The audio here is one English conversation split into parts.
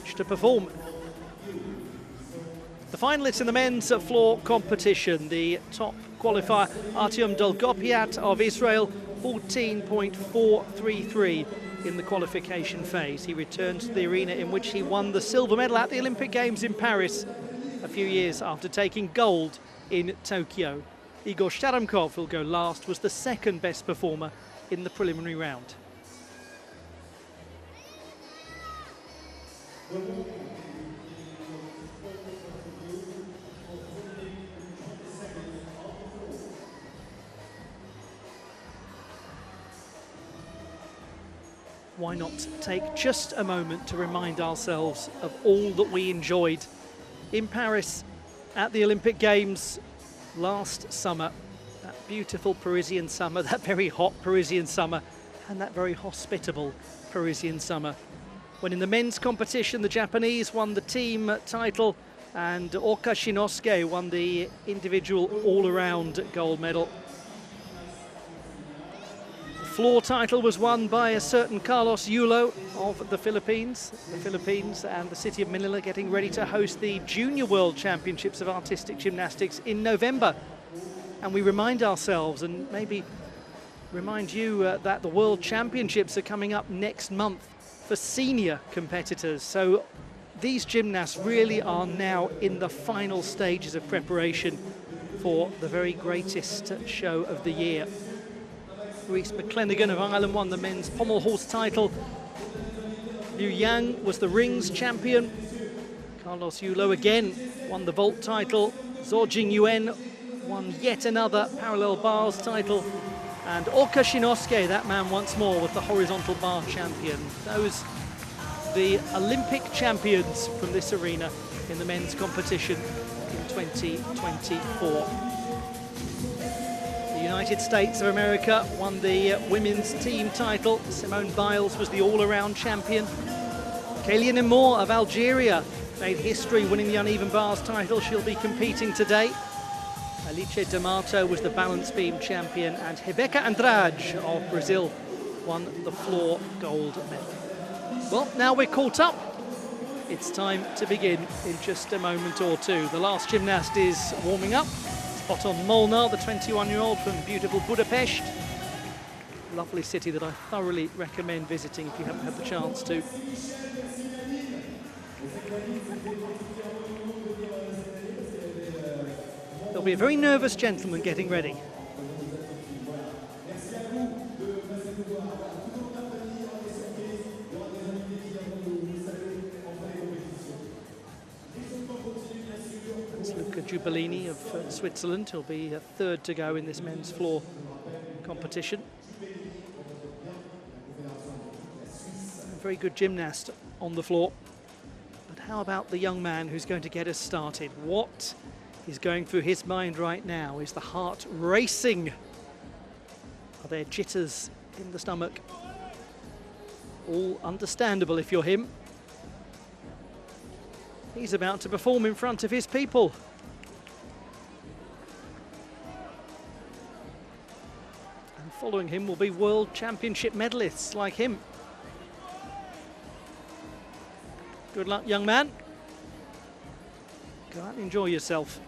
stage to perform. The finalists in the men's floor competition, the top qualifier Artem Dolgopyat of Israel, 14.433 in the qualification phase. He returned to the arena in which he won the silver medal at the Olympic Games in Paris a few years after taking gold in Tokyo. Igor Sharamkov, who'll go last, was the second best performer in the preliminary round. Why not take just a moment to remind ourselves of all that we enjoyed in Paris at the Olympic Games last summer. That beautiful Parisian summer, that very hot Parisian summer, and that very hospitable Parisian summer. When in the men's competition, the Japanese won the team title and Orka Shinosuke won the individual all-around gold medal. The floor title was won by a certain Carlos Yulo of the Philippines. The Philippines and the city of Manila getting ready to host the Junior World Championships of Artistic Gymnastics in November. And we remind ourselves, and maybe remind you, that the World Championships are coming up next month for senior competitors. So these gymnasts really are now in the final stages of preparation for the very greatest show of the year. Rhys McClenaghan of Ireland won the men's pommel horse title. Liu Yang was the rings champion. Carlos Yulo again won the vault title. Zhou Jingyuan won yet another parallel bars title. And Orka Shinosuke, that man once more, was the horizontal bar champion. Those the Olympic champions from this arena in the men's competition in 2024. The United States of America won the women's team title. Simone Biles was the all-around champion. Kéliane Moore of Algeria made history winning the uneven bars title. She'll be competing today. Alice D'Amato was the balance beam champion, and Rebeca Andrade of Brazil won the floor gold medal. Well, now we're caught up. It's time to begin in just a moment or two. The last gymnast is warming up. Botond Molnar, the 21-year-old from beautiful Budapest. Lovely city that I thoroughly recommend visiting if you haven't had the chance to. There'll be a very nervous gentleman getting ready. That's Luca Giubellini of Switzerland. He'll be third to go in this men's floor competition. A very good gymnast on the floor. But how about the young man who's going to get us started? What is going through his mind right now? Is the heart racing? Are there jitters in the stomach? All understandable if you're him. He's about to perform in front of his people. And following him will be World Championship medalists like him. Good luck, young man. Go out and enjoy yourself.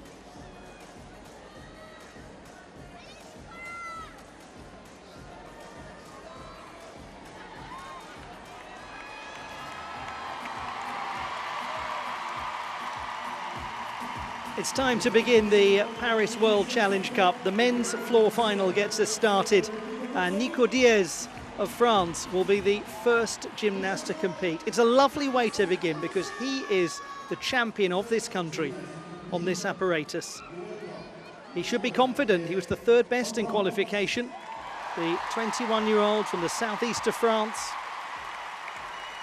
It's time to begin the Paris World Challenge Cup. The men's floor final gets us started. Nicolas Diaz of France will be the first gymnast to compete. It's a lovely way to begin because he is the champion of this country on this apparatus. He should be confident. He was the third best in qualification. The 21-year-old from the southeast of France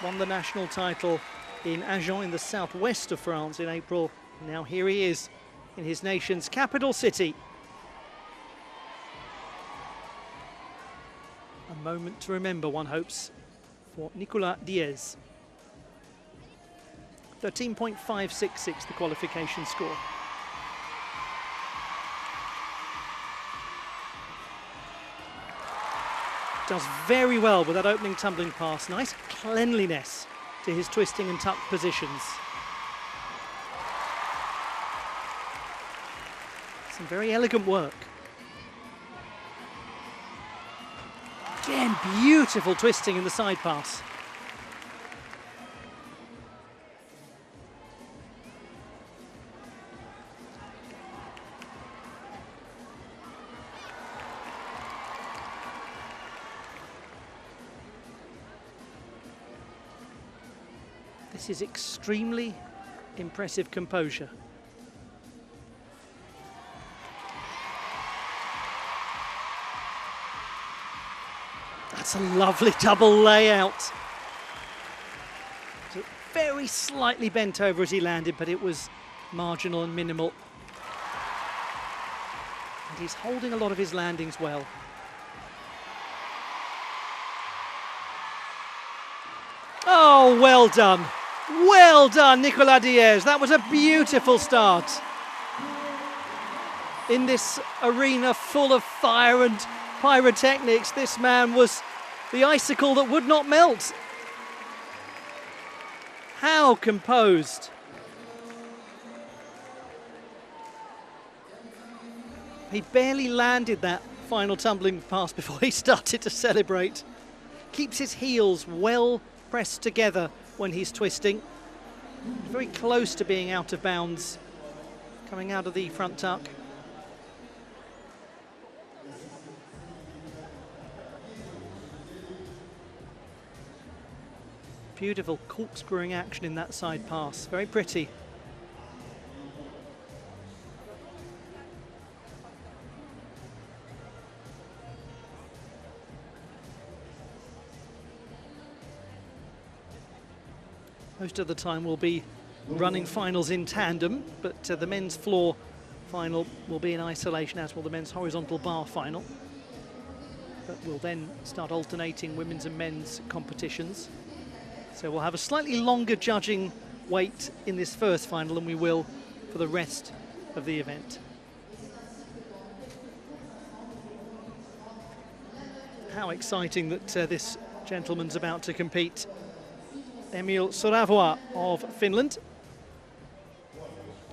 won the national title in Agen in the southwest of France in April. Now here he is in his nation's capital city. A moment to remember, one hopes, for Nicolas Diaz. 13.566 the qualification score. Does very well with that opening tumbling pass. Nice cleanliness to his twisting and tuck positions. Some very elegant work. Again, beautiful twisting in the side pass. This is extremely impressive composure. That's a lovely double layout. Very slightly bent over as he landed, but it was marginal and minimal. And he's holding a lot of his landings well. Oh, well done. Well done, Nicolas Diaz. That was a beautiful start. In this arena full of fire and pyrotechnics, this man was the icicle that would not melt. How composed. He barely landed that final tumbling pass before he started to celebrate. Keeps his heels well pressed together when he's twisting. Very close to being out of bounds, coming out of the front tuck. Beautiful corkscrewing action in that side pass, very pretty. Most of the time we'll be running finals in tandem, but the men's floor final will be in isolation, as will the men's horizontal bar final. But we'll then start alternating women's and men's competitions. So we'll have a slightly longer judging wait in this first final than we will for the rest of the event. How exciting that this gentleman's about to compete. Emil Soravuo of Finland,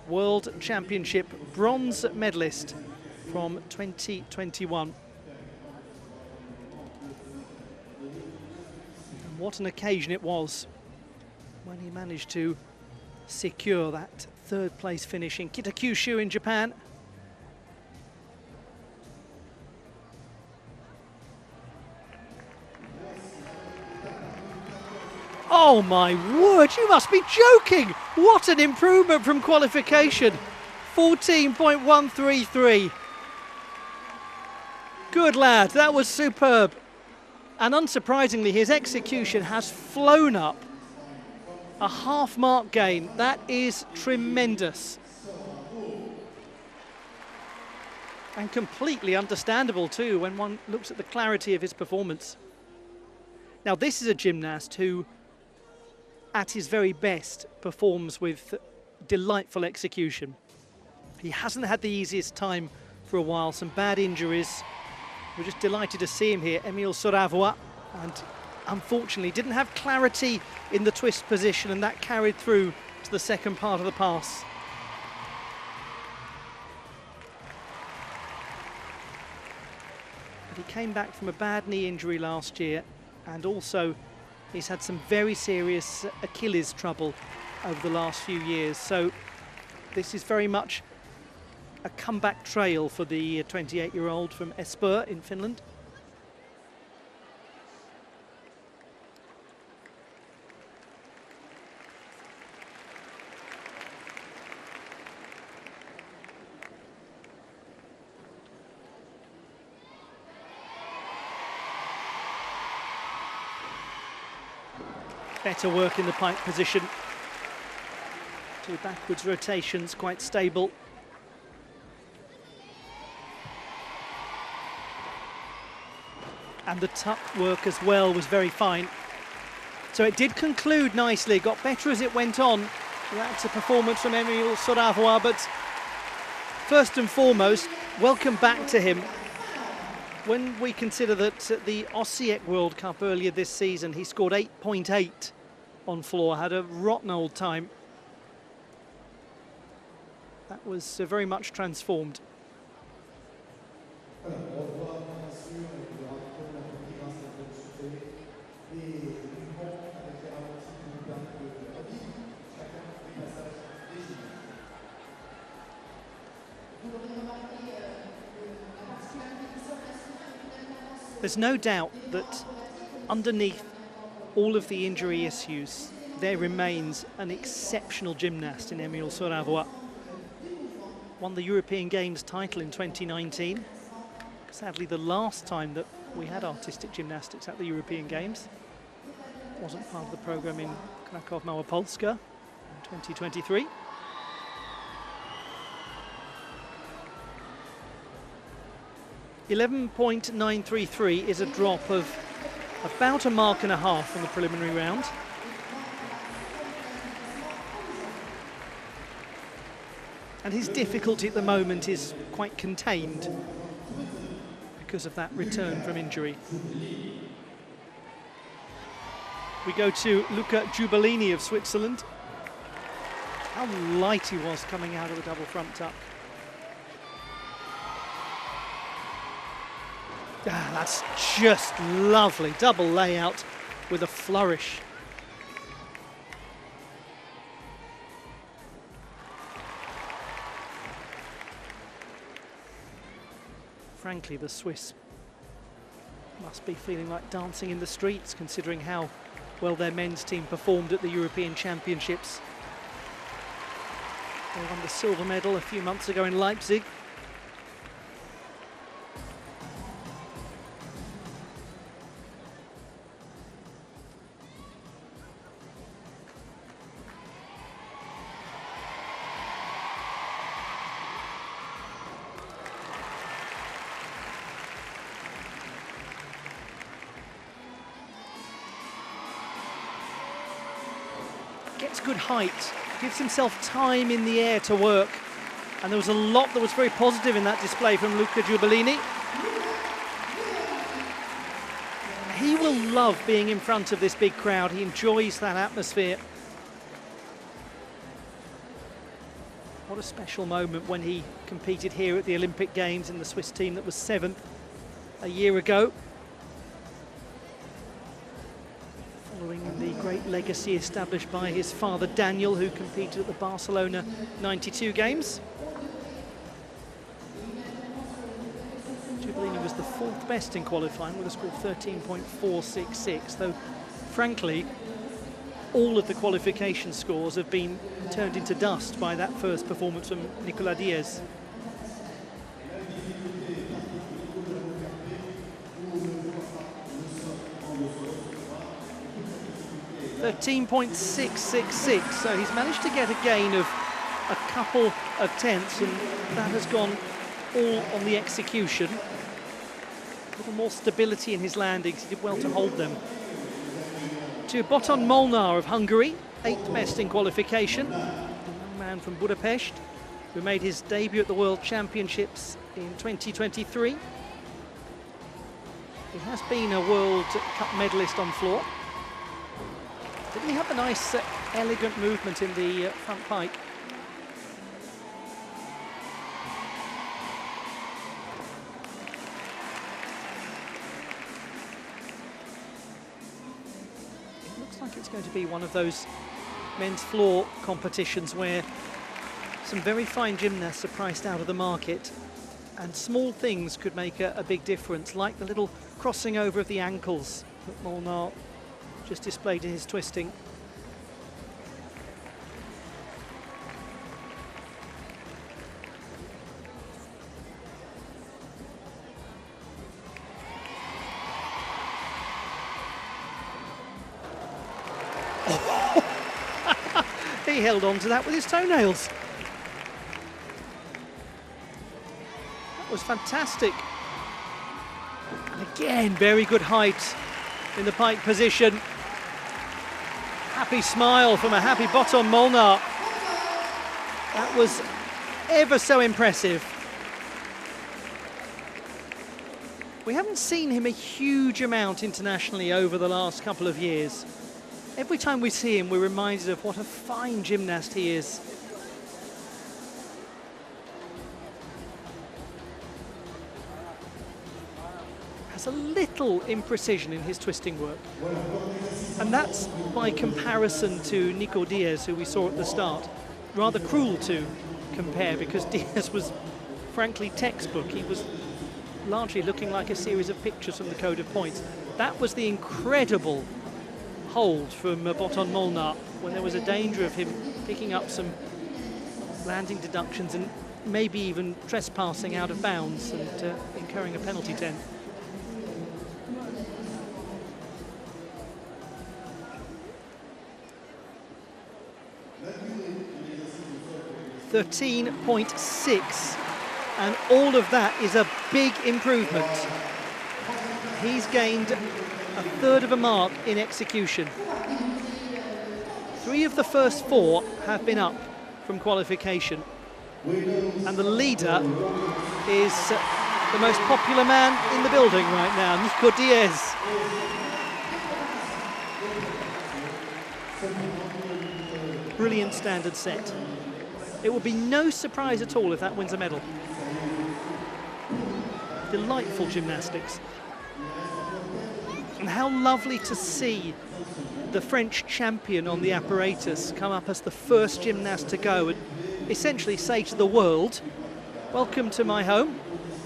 World Championship bronze medalist from 2021. And what an occasion it was when he managed to secure that third place finish in Kitakyushu in Japan. Oh my word, you must be joking! What an improvement from qualification. 14.133. Good lad, that was superb. And unsurprisingly, his execution has flown up. A half mark gain, that is tremendous. And completely understandable too when one looks at the clarity of his performance. Now this is a gymnast who, at his very best, performs with delightful execution. He hasn't had the easiest time for a while, some bad injuries. We're just delighted to see him here, Emil Soravuo, and unfortunately didn't have clarity in the twist position, and that carried through to the second part of the pass. But he came back from a bad knee injury last year, and also he's had some very serious Achilles trouble over the last few years. So this is very much a comeback trail for the 28-year-old from Espoo in Finland. Better work in the pike position. Two backwards rotations, quite stable. And the tuck work as well was very fine. So it did conclude nicely, got better as it went on. So that's a performance from Emil Soravuo, but first and foremost, welcome back to him. When we consider that at the Osijek World Cup earlier this season, he scored 8.8 on floor, had a rotten old time. That was very much transformed. There's no doubt that underneath all of the injury issues, there remains an exceptional gymnast in Emil Soravuo. Won the European Games title in 2019. Sadly, the last time that we had artistic gymnastics at the European Games. Wasn't part of the program in Krakow Małopolska in 2023. .933 is a drop of about a mark and a half from the preliminary round. And his difficulty at the moment is quite contained because of that return from injury. We go to Luca Giubellini of Switzerland. How light he was coming out of the double front tuck. Ah, that's just lovely. Double layout with a flourish. Frankly, the Swiss must be feeling like dancing in the streets, considering how well their men's team performed at the European Championships. They won the silver medal a few months ago in Leipzig. Gets good height, gives himself time in the air to work, and there was a lot that was very positive in that display from Luca Giubellini. He will love being in front of this big crowd. He enjoys that atmosphere. What a special moment when he competed here at the Olympic Games in the Swiss team that was 7th a year ago. Following the great legacy established by his father Daniel, who competed at the Barcelona 92 Games. Giubellini was the 4th best in qualifying with a score of 13.466, though frankly all of the qualification scores have been turned into dust by that first performance from Nicolas Diaz. .666, so he's managed to get a gain of a couple of tenths, and that has gone all on the execution. A little more stability in his landings, he did well to hold them. To Botond Molnar of Hungary, 8th best in qualification. A young man from Budapest who made his debut at the World Championships in 2023. He has been a World Cup medalist on floor. Didn't he have a nice, elegant movement in the front pike? It looks like it's going to be one of those men's floor competitions where some very fine gymnasts are priced out of the market, and small things could make a big difference, like the little crossing over of the ankles that Molnar just displayed in his twisting. He held on to that with his toenails. That was fantastic. And again, very good height in the pike position. Happy smile from a happy Botond Molnar. That was ever so impressive. We haven't seen him a huge amount internationally over the last couple of years. Every time we see him, we're reminded of what a fine gymnast he is. Has a little imprecision in his twisting work. And that's by comparison to Nicolas Diaz, who we saw at the start. Rather cruel to compare, because Diaz was frankly textbook. He was largely looking like a series of pictures from the Code of Points. That was the incredible hold from Botond Molnar when there was a danger of him picking up some landing deductions and maybe even trespassing out of bounds and incurring a penalty 10. .13.6, and all of that is a big improvement. He's gained a third of a mark in execution. 3 of the first 4 have been up from qualification, and the leader is the most popular man in the building right now, Nicolas Diaz. Brilliant standard set. It would be no surprise at all if that wins a medal. Delightful gymnastics. And how lovely to see the French champion on the apparatus come up as the first gymnast to go and essentially say to the world, welcome to my home,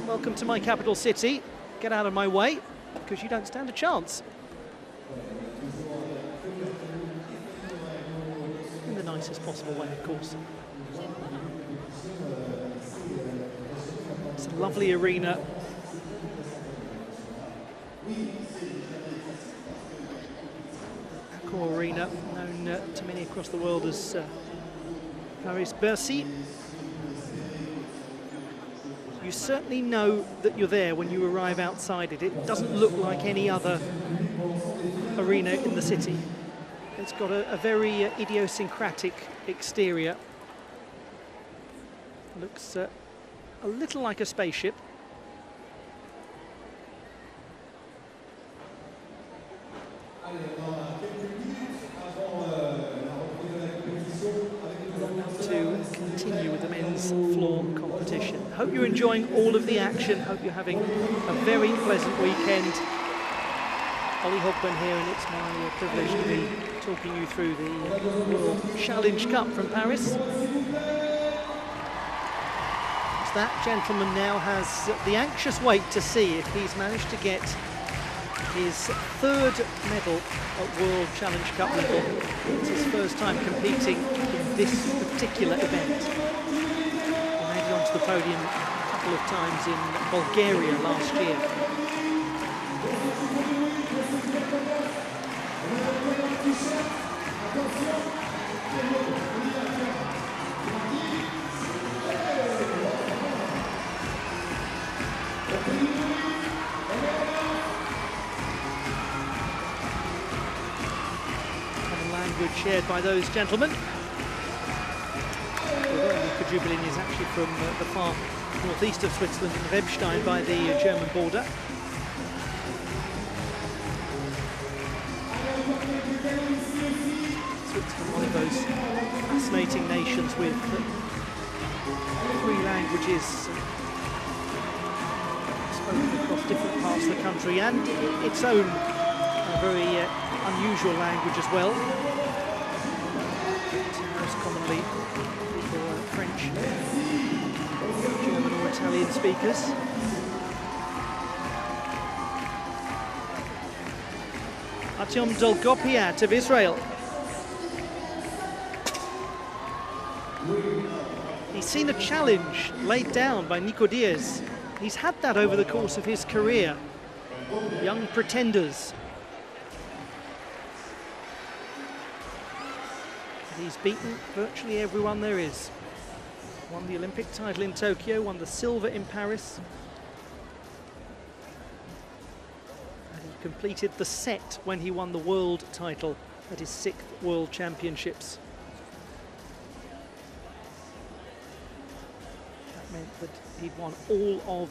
welcome to my capital city, get out of my way, because you don't stand a chance. In the nicest possible way, of course. It's a lovely arena. Accor Arena, known to many across the world as Paris-Bercy. You certainly know that you're there when you arrive outside it. It doesn't look like any other arena in the city. It's got a very idiosyncratic exterior. Looks a little like a spaceship. To continue with the men's floor competition. Hope you're enjoying all of the action. Hope you're having a very pleasant weekend. Ollie Hogben here, and it's my privilege to be talking you through the World Challenge Cup from Paris. That gentleman now has the anxious wait to see if he's managed to get his 3rd medal at World Challenge Cup level. It's his first time competing in this particular event. He made it onto the podium a couple of times in Bulgaria last year. Shared by those gentlemen. Luca Giubellini is actually from the far northeast of Switzerland, in Webstein by the German border. Switzerland, one of those fascinating nations with 3 languages spoken across different parts of the country, and its own very unusual language as well. Most commonly for French, German or Italian speakers. Artem Dolgopyat of Israel. He's seen a challenge laid down by Nicolas Diaz. He's had that over the course of his career. Young pretenders. He's beaten virtually everyone there is. Won the Olympic title in Tokyo, won the silver in Paris. And he completed the set when he won the world title at his 6th World Championships. That meant that he'd won all of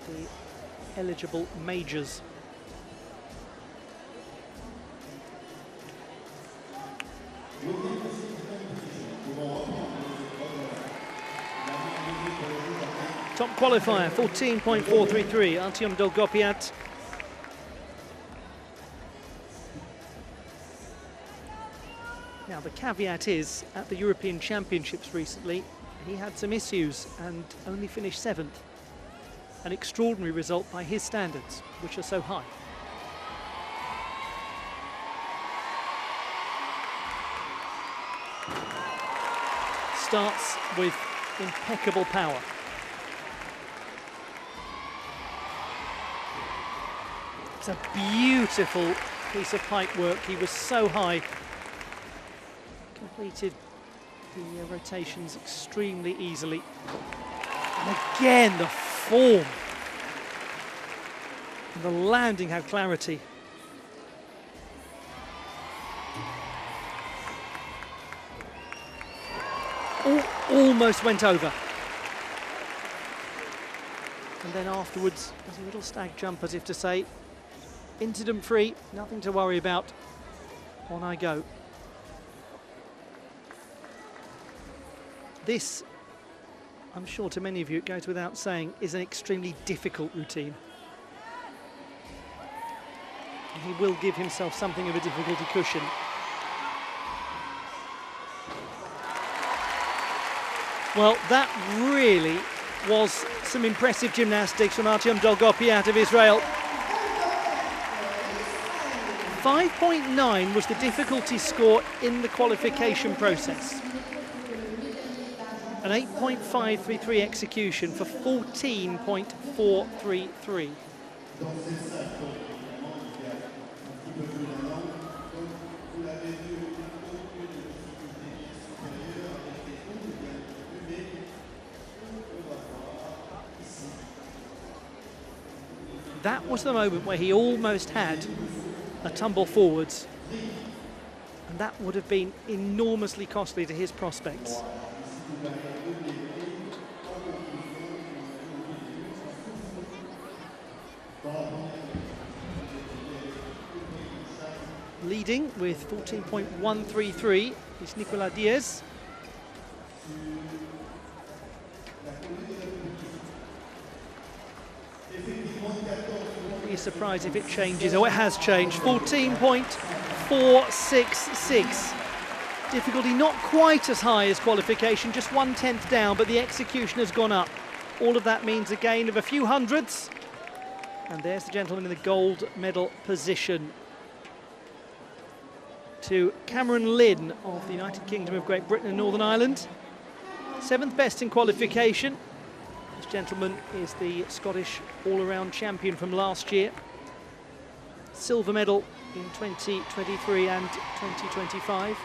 the eligible majors. Top qualifier, 14.433, Artem Dolgopyat. Now the caveat is, at the European Championships recently, he had some issues and only finished 7th. An extraordinary result by his standards, which are so high. Starts with impeccable power. It's a beautiful piece of pipe work. He was so high. Completed the rotations extremely easily. And again, the form. And the landing had clarity. Almost went over. And then afterwards, there's a little stag jump, as if to say, incident free, nothing to worry about. On I go. This, I'm sure to many of you, it goes without saying, is an extremely difficult routine. And he will give himself something of a difficulty cushion. Well, that really was some impressive gymnastics from Artem Dolgopyat of Israel. 5.9 was the difficulty score in the qualification process. An 8.533 execution for 14.433. That was the moment where he almost had a tumble forwards, and that would have been enormously costly to his prospects. Leading with 14.133 is Nicolas Diaz. Wouldn't be surprised if it changes. Oh, it has changed. 14.466. Difficulty not quite as high as qualification, just 1/10 down, but the execution has gone up. All of that means a gain of a few hundredths. And there's the gentleman in the gold medal position. To Cameron Lynn of the United Kingdom of Great Britain and Northern Ireland. 7th best in qualification. This gentleman is the Scottish all-around champion from last year. Silver medal in 2023 and 2025.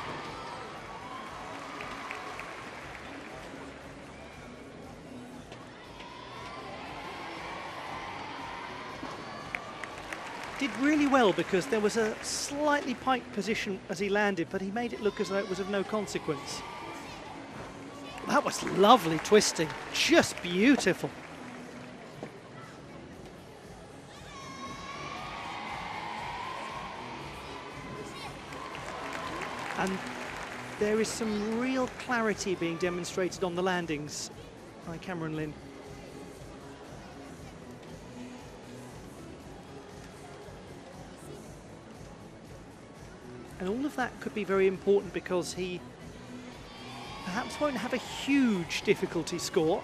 Did really well because there was a slightly piked position as he landed, but he made it look as though it was of no consequence. That was lovely twisting, just beautiful. And there is some real clarity being demonstrated on the landings by Cameron Lynn. And all of that could be very important because he perhaps won't have a huge difficulty score.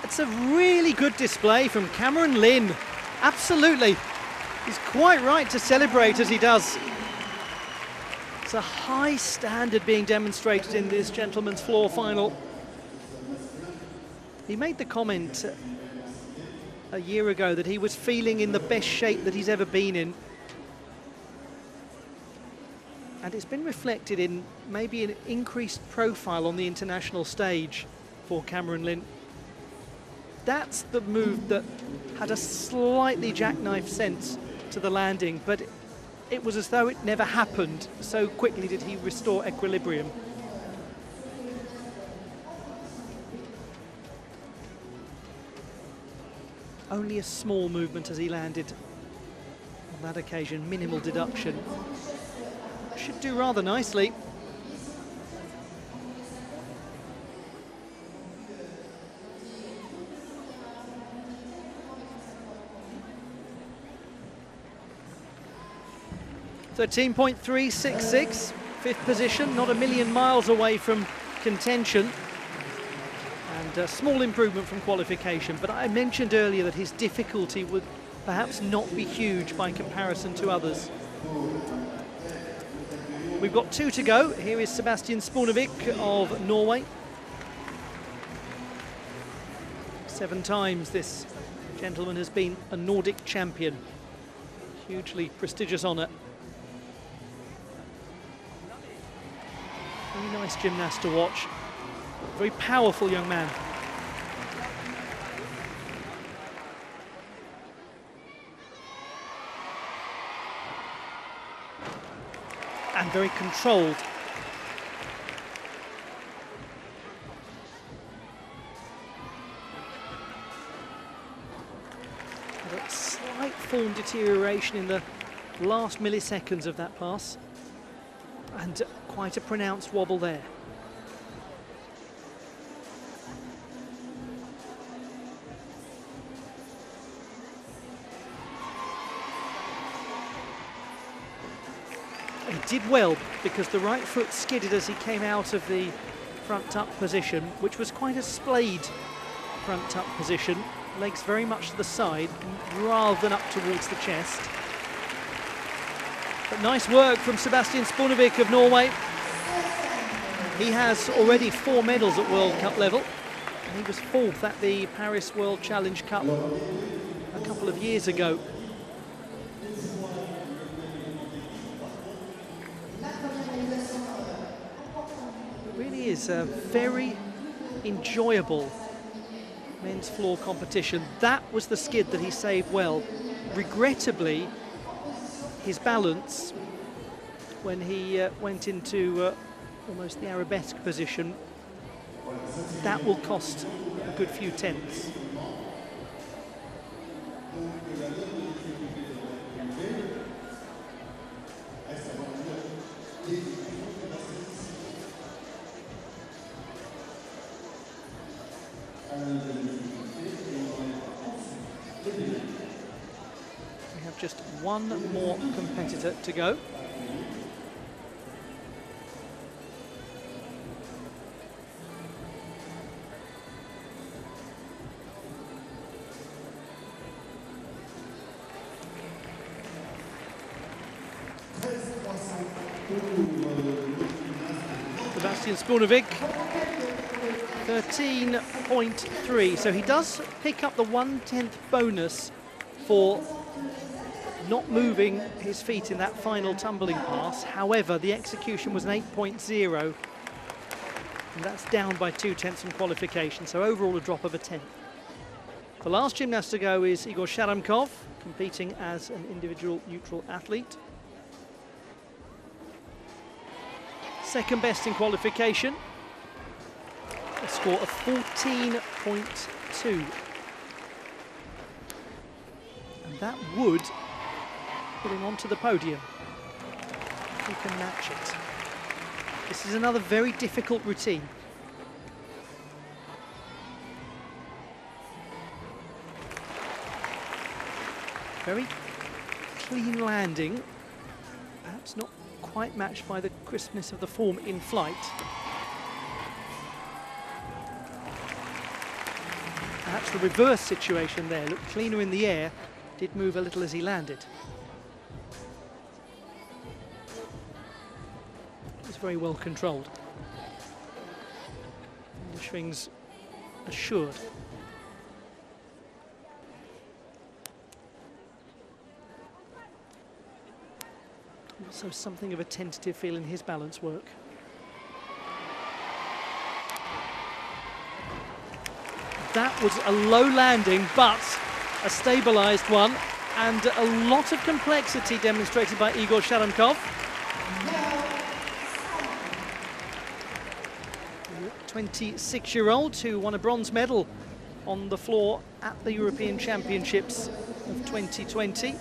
It's a really good display from Cameron Lynn. Absolutely. He's quite right to celebrate as he does. It's a high standard being demonstrated in this gentleman's floor final. He made the comment a year ago that he was feeling in the best shape that he's ever been in. And it's been reflected in maybe an increased profile on the international stage for Cameron Lynn. That's the move that had a slightly jackknife sense to the landing, but it was as though it never happened. So quickly did he restore equilibrium. Only a small movement as he landed on that occasion, minimal deduction. Should do rather nicely. .13.366, fifth position, not a million miles away from contention. And a small improvement from qualification, but I mentioned earlier that his difficulty would perhaps not be huge by comparison to others. We've got 2 to go. Here is Sebastian Sponevik of Norway. 7 times this gentleman has been a Nordic champion. Hugely prestigious honour. Very nice gymnast to watch. Very powerful young man. And very controlled. A slight form deterioration in the last milliseconds of that pass. And quite a pronounced wobble there. He did well because the right foot skidded as he came out of the front tuck position, which was quite a splayed front tuck position. Legs very much to the side rather than up towards the chest. But nice work from Sebastian Sponevik of Norway. He has already 4 medals at World Cup level. And he was 4th at the Paris World Challenge Cup a couple of years ago. It really is a very enjoyable men's floor competition. That was the skid that he saved well. Regrettably, his balance when he went into almost the arabesque position, that will cost a good few tenths. We have just one more competitor to go. Sebastian Sponevik, 13.3. So he does pick up the 1/10 bonus for not moving his feet in that final tumbling pass. However, the execution was an 8.0, and that's down by 2/10 from qualification. So overall, a drop of a 10th. The last gymnast to go is Igor Sharamkov, competing as an individual neutral athlete. Second best in qualification, a score of 14.2. And that would put him onto the podium. He can match it. This is another very difficult routine. Very clean landing, perhaps not quite matched by the crispness of the form in flight. Perhaps the reverse situation there, looked cleaner in the air, did move a little as he landed. It was very well controlled. The swings assured. Also something of a tentative feel in his balance work. That was a low landing, but a stabilized one, and a lot of complexity demonstrated by Igor Sharamkov. 26-year-old who won a bronze medal on the floor at the European Championships of 2020.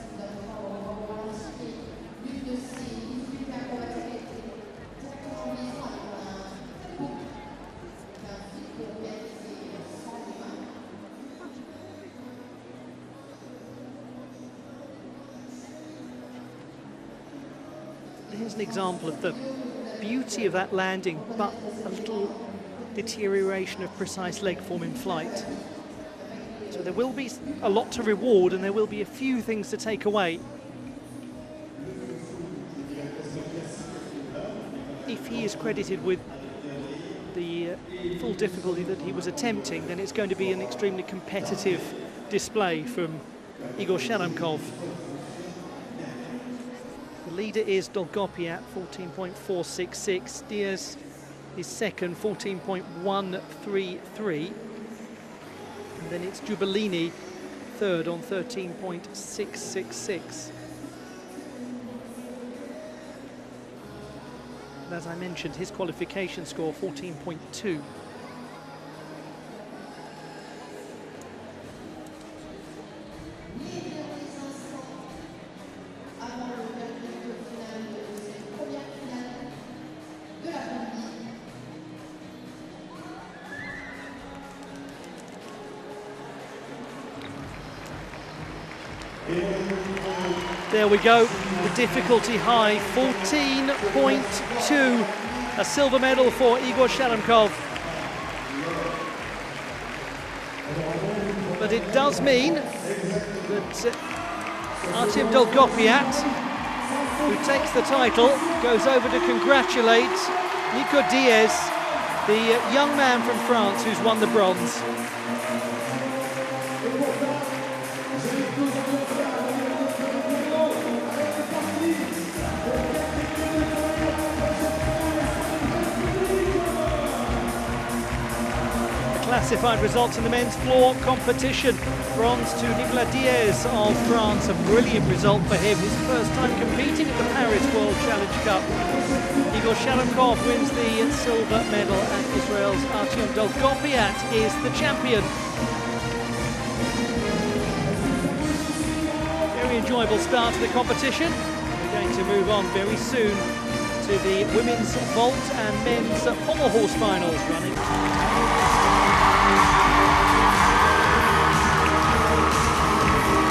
Here's an example of the beauty of that landing, but a little deterioration of precise leg form in flight. So there will be a lot to reward and there will be a few things to take away. If he is credited with the full difficulty that he was attempting, then it's going to be an extremely competitive display from Igor Sharamkov. The leader is Dolgopyat, 14.466. Diaz is second, 14.133. And then it's Giubellini, third on 13.666. And as I mentioned, his qualification score, 14.2. There we go, the difficulty high, 14.2, a silver medal for Igor Sharamkov. But it does mean that Artem Dolgopyat, who takes the title, goes over to congratulate Nicolas Diaz, the young man from France who's won the bronze. Classified results in the men's floor competition. Bronze to Nicolas Diaz of France, a brilliant result for him. His first time competing at the Paris World Challenge Cup. Igor Sharamkov wins the silver medal and Israel's Artem Dolgopyat is the champion. Very enjoyable start to the competition. We're going to move on very soon to the women's vault and men's pommel horse finals running.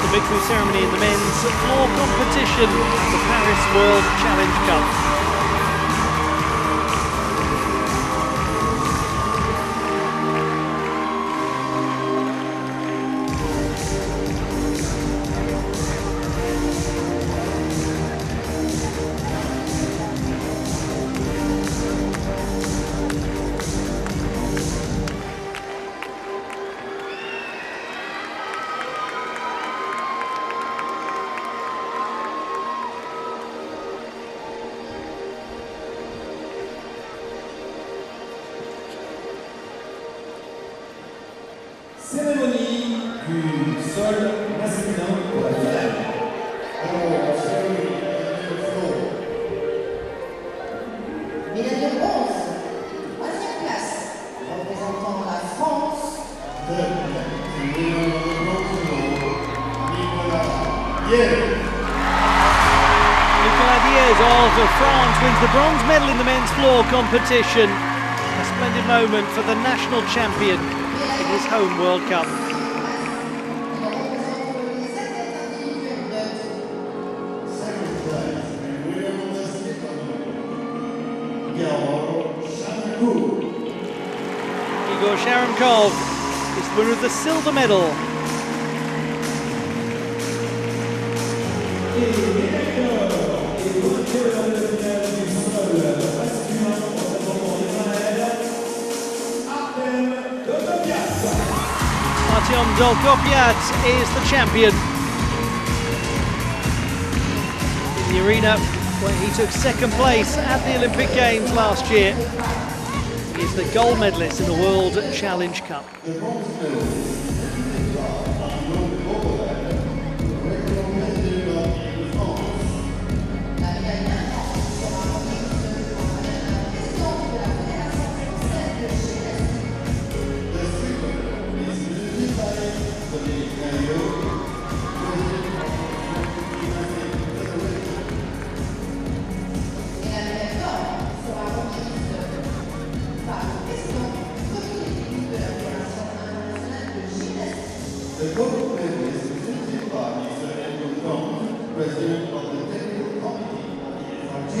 The victory ceremony in the men's floor competition, the Paris World Challenge Cup. Cérémonie du sol masculin pour la finale. Médaille de bronze, troisième place, représentant la France. Nicolas Diaz of France wins the bronze medal in the men's floor competition. A splendid moment for the national champion in his home World Cup. Igor Sharamkov is the winner of the silver medal. Artem Dolgopyat is the champion. In the arena where he took second place at the Olympic Games last year. He is the gold medalist in the World Challenge Cup. The gold medal is presented by Mr. Emil, President of the Technical Committee of the FRG.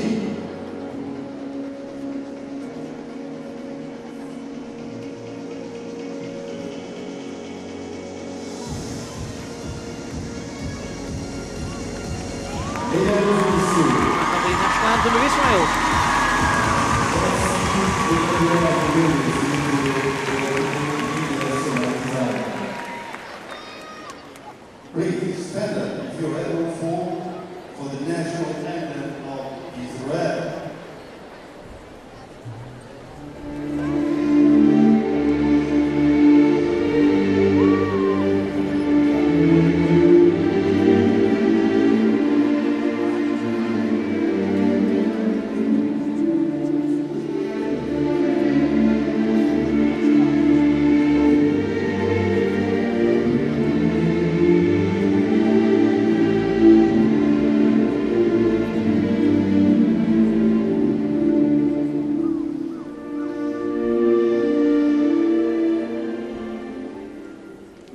The national anthem of Israel. Please stand up if you're able for the national anthem of Israel.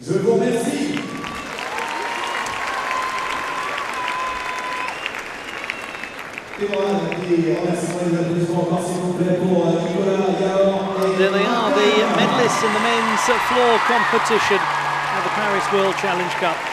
Je vous remercie. Et voilà, des remerciements et des applaudissements encore s'il vous plaît pour Nicolas Diaz. There they are, the medalists in the men's floor competition at the Paris World Challenge Cup.